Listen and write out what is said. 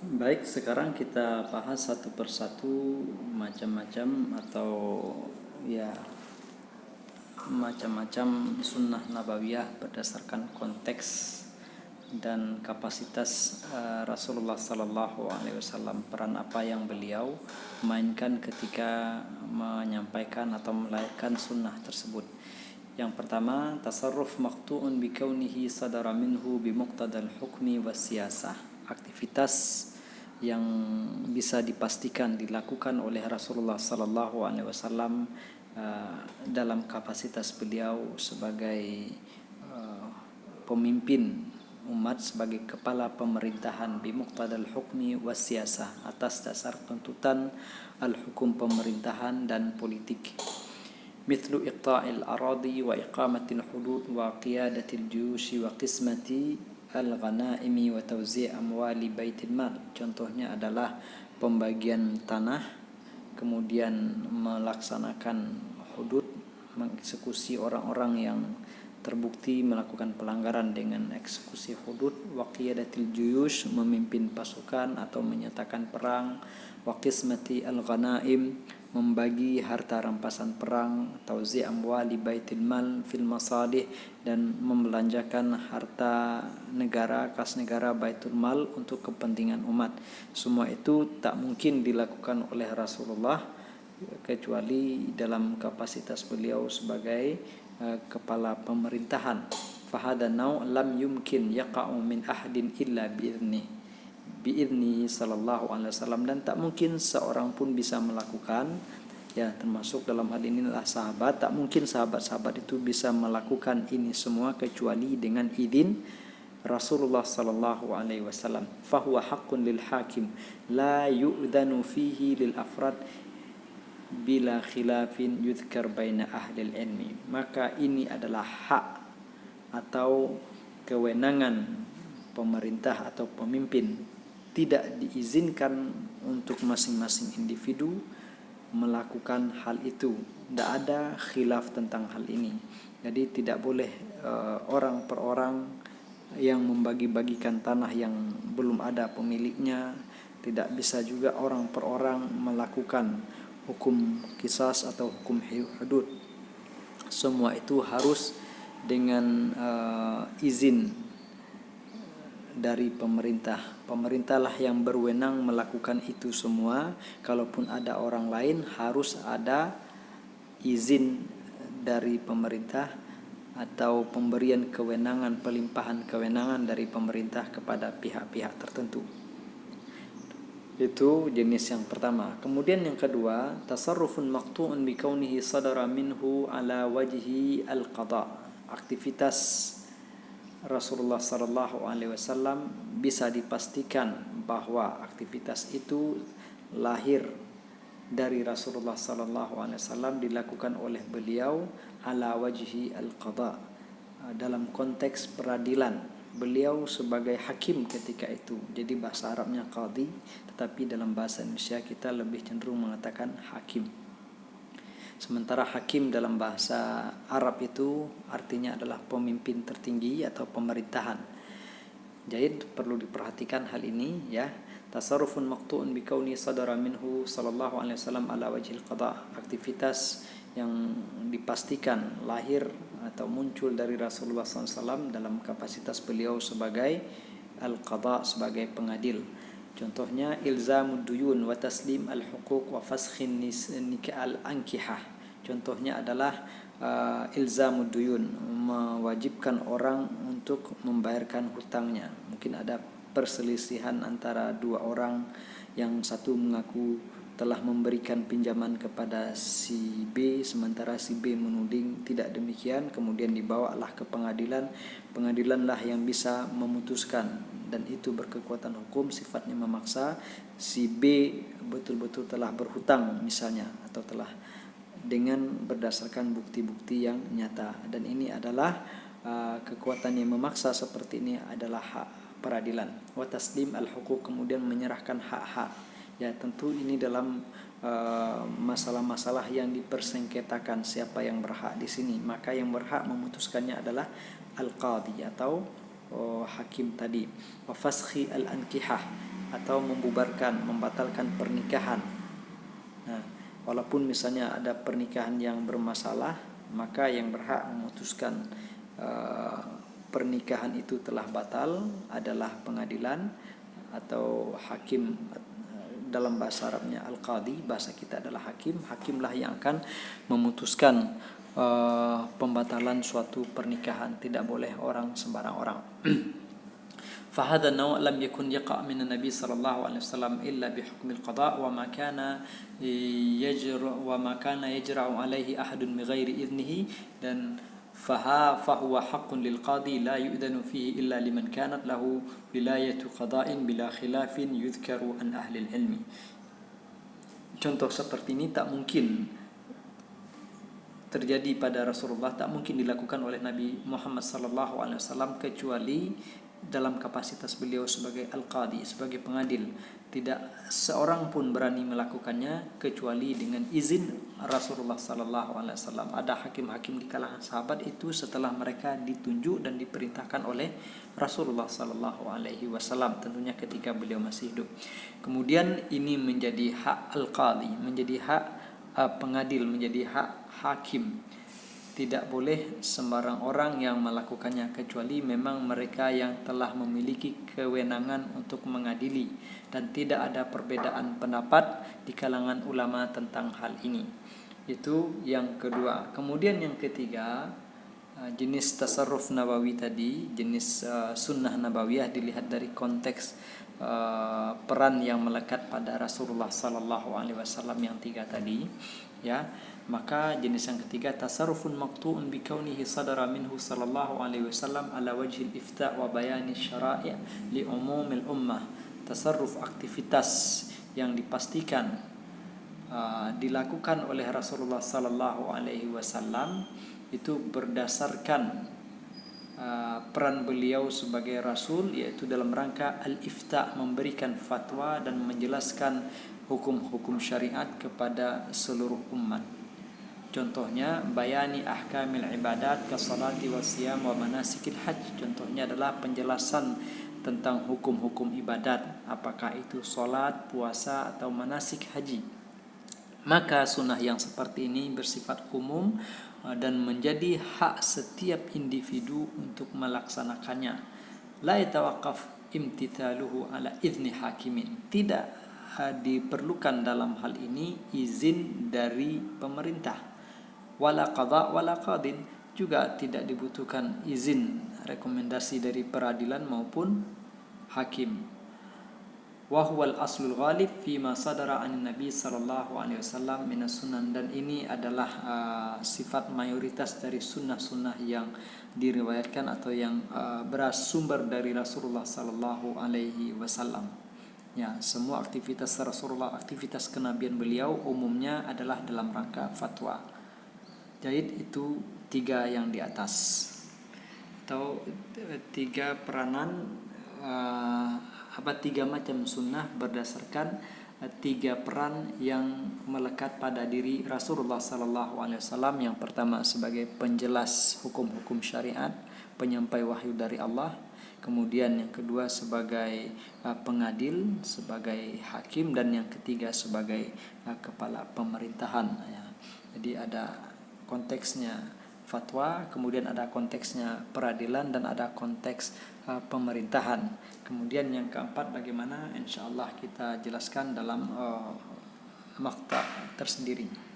Baik, sekarang kita bahas satu persatu macam-macam atau ya macam-macam sunnah nabawiyah berdasarkan konteks dan kapasitas Rasulullah Sallallahu Alaihi Wasallam, peran apa yang beliau mainkan ketika menyampaikan atau melahirkan sunnah tersebut. Yang pertama, tasarruf maqtu'un bikaunihi sadara minhu bimuqtadal hukmi wassiyasah. Aktivitas yang bisa dipastikan dilakukan oleh Rasulullah sallallahu alaihi wasallam dalam kapasitas beliau sebagai pemimpin umat, sebagai kepala pemerintahan, bimuqtadal hukmi wassiyasah, atas dasar tuntutan al-hukum pemerintahan dan politik. Mithlu iqta'il aradi wa iqamatil hudud wa qiyadatil juyushi wa qismati al-ghanaimi wa tawzi' amwali baitil mal. Contohnya adalah pembagian tanah, kemudian melaksanakan hudud, mengeksekusi orang-orang yang terbukti melakukan pelanggaran dengan eksekusi hudud, wa qiyadatil juyush, memimpin pasukan atau menyatakan perang, wa qismati al-ghanaim, membagi harta rampasan perang, tauzi' amwali baitil mal fil masalih, dan membelanjakan harta negara, kas negara, baitul mal, untuk kepentingan umat. Semua itu tak mungkin dilakukan oleh Rasulullah kecuali dalam kapasitas beliau sebagai kepala pemerintahan. Fahada nau' lam yumkin yaqa'u min ahadin illa bi'idni sallallahu alaihi wasallam, dan tak mungkin seorang pun bisa melakukan, ya termasuk dalam hal ini adalah sahabat, tak mungkin sahabat-sahabat itu bisa melakukan ini semua kecuali dengan izin Rasulullah sallallahu alaihi wasallam. Fahuwa haqqun lil hakim la yu'dhanu fihi lil afrad bila khilafin yudhkar baina ahlil ilmi. Maka ini adalah hak atau kewenangan pemerintah atau pemimpin, tidak diizinkan untuk masing-masing individu melakukan hal itu. Tidak ada khilaf tentang hal ini. Jadi tidak boleh orang per orang yang membagi-bagikan tanah yang belum ada pemiliknya. Tidak bisa juga orang per orang melakukan hukum qisas atau hukum hudud. Semua itu harus dengan izin dari pemerintah. Pemerintahlah yang berwenang melakukan itu semua. Kalaupun ada orang lain, harus ada izin dari pemerintah atau pemberian kewenangan, pelimpahan kewenangan dari pemerintah kepada pihak-pihak tertentu. Itu jenis yang pertama. Kemudian yang kedua, tasarrufun maqtu'un bikaunihi sadara minhu ala wajhi al-qada. Aktivitas Rasulullah sallallahu alaihi wasallam bisa dipastikan bahwa aktivitas itu lahir dari Rasulullah sallallahu alaihi wasallam, dilakukan oleh beliau ala wajhi al-qada, dalam konteks peradilan. Beliau sebagai hakim ketika itu. Jadi bahasa Arabnya qadhi, tetapi dalam bahasa Indonesia kita lebih cenderung mengatakan hakim. Sementara hakim dalam bahasa Arab itu artinya adalah pemimpin tertinggi atau pemerintahan. Jadi perlu diperhatikan hal ini, ya. Tasarrufun maqtu'un bikauni sadara minhu sallallahu alaihi wasallam ala wajhil qada. Aktivitas yang dipastikan lahir atau muncul dari Rasulullah SAW dalam kapasitas beliau sebagai al-qada, sebagai pengadil. Contohnya ilzamud duyun wa taslim al-huquq wa faskhin nikah al-ankihah. Contohnya adalah ilzamud duyun, mewajibkan orang untuk membayarkan hutangnya. Mungkin ada perselisihan antara dua orang, yang satu mengaku telah memberikan pinjaman kepada si B, sementara si B menuding tidak demikian. Kemudian dibawalah ke pengadilan. Pengadilanlah yang bisa memutuskan, dan itu berkekuatan hukum, sifatnya memaksa. Si B betul-betul telah berhutang misalnya, atau telah dengan berdasarkan bukti-bukti yang nyata. Dan ini adalah kekuatan yang memaksa seperti ini adalah hak peradilan. Wa taslim al-huquq, kemudian menyerahkan hak-hak. Ya tentu ini dalam masalah-masalah yang dipersengketakan siapa yang berhak di sini, maka yang berhak memutuskannya adalah al-qadhi atau hakim tadi. Wa faskhi al-ankihah, atau membatalkan pernikahan. Nah, walaupun misalnya ada pernikahan yang bermasalah, maka yang berhak memutuskan pernikahan itu telah batal adalah pengadilan atau hakim. Dalam bahasa Arabnya al-qadi, bahasa kita adalah hakim. Hakimlah yang akan memutuskan pembatalan suatu pernikahan. Tidak boleh orang sembarang orang. فهذا النوع لم يكن يقع من النبي صلى الله عليه وسلم إلا بحكم القضاء وما كان يجرع عليه أحد بغير إذنه dan فهو حق للقاضي لا يؤذن فيه إلا لمن كانت له ولاية قضاء بلا خلاف يذكر عن أهل العلم. Contoh seperti ini tak mungkin terjadi pada Rasulullah, tak mungkin dilakukan oleh Nabi Muhammad SAW kecuali dalam kapasitas beliau sebagai al-qadi, sebagai pengadil. Tidak seorang pun berani melakukannya kecuali dengan izin Rasulullah SAW. Ada hakim-hakim di kalangan sahabat itu setelah mereka ditunjuk dan diperintahkan oleh Rasulullah SAW, tentunya ketika beliau masih hidup. Kemudian ini menjadi hak al-qadi, menjadi hak pengadil, menjadi hak hakim. Tidak boleh sembarang orang yang melakukannya kecuali memang mereka yang telah memiliki kewenangan untuk mengadili, dan tidak ada perbedaan pendapat di kalangan ulama tentang hal ini. Itu yang kedua. Kemudian yang ketiga, jenis tasarruf nabawi tadi, jenis sunnah nabawiyah dilihat dari konteks peran yang melekat pada Rasulullah SAW yang tiga tadi, ya. Maka jenis yang ketiga, tasarrufun maqtu'un bi kaunihi sadara minhu sallallahu alaihi wasallam ala wajhil ifta' wa bayani syara'i' li umumil ummah. Tasarruf, aktivitas yang dipastikan dilakukan oleh Rasulullah sallallahu alaihi wasallam itu berdasarkan peran beliau sebagai rasul, yaitu dalam rangka al-ifta', memberikan fatwa dan menjelaskan hukum-hukum syariat kepada seluruh umat. Contohnya bayani ahkamil ibadat ka salati wa siyam wa manasikil hajj. Contohnya adalah penjelasan tentang hukum-hukum ibadat, apakah itu salat, puasa atau manasik haji. Maka sunnah yang seperti ini bersifat umum dan menjadi hak setiap individu untuk melaksanakannya. La yatawaqqaf imtithaluhu ala idzni hakimin. Tidak diperlukan dalam hal ini izin dari pemerintah. Wala qada wala qadin, juga tidak dibutuhkan izin, rekomendasi dari peradilan maupun hakim. Wa huwal aslul ghalib fima sadara anin nabi sallallahu alaihi wasallam minas sunan, dan ini adalah sifat mayoritas dari sunnah-sunnah yang diriwayatkan atau yang bersumber dari Rasulullah sallallahu alaihi wasallam. Ya, semua aktivitas Rasulullah, aktivitas kenabian beliau umumnya adalah dalam rangka fatwa. Jadi itu tiga yang di atas, atau tiga peranan, tiga macam sunnah berdasarkan tiga peran yang melekat pada diri Rasulullah SAW. Yang pertama sebagai penjelas hukum-hukum syariat, penyampai wahyu dari Allah. Kemudian yang kedua sebagai pengadil, sebagai hakim, dan yang ketiga sebagai kepala pemerintahan. Ya. Jadi ada konteksnya fatwa, kemudian ada konteksnya peradilan, dan ada konteks pemerintahan. Kemudian yang keempat bagaimana, insyaallah kita jelaskan dalam makta tersendiri.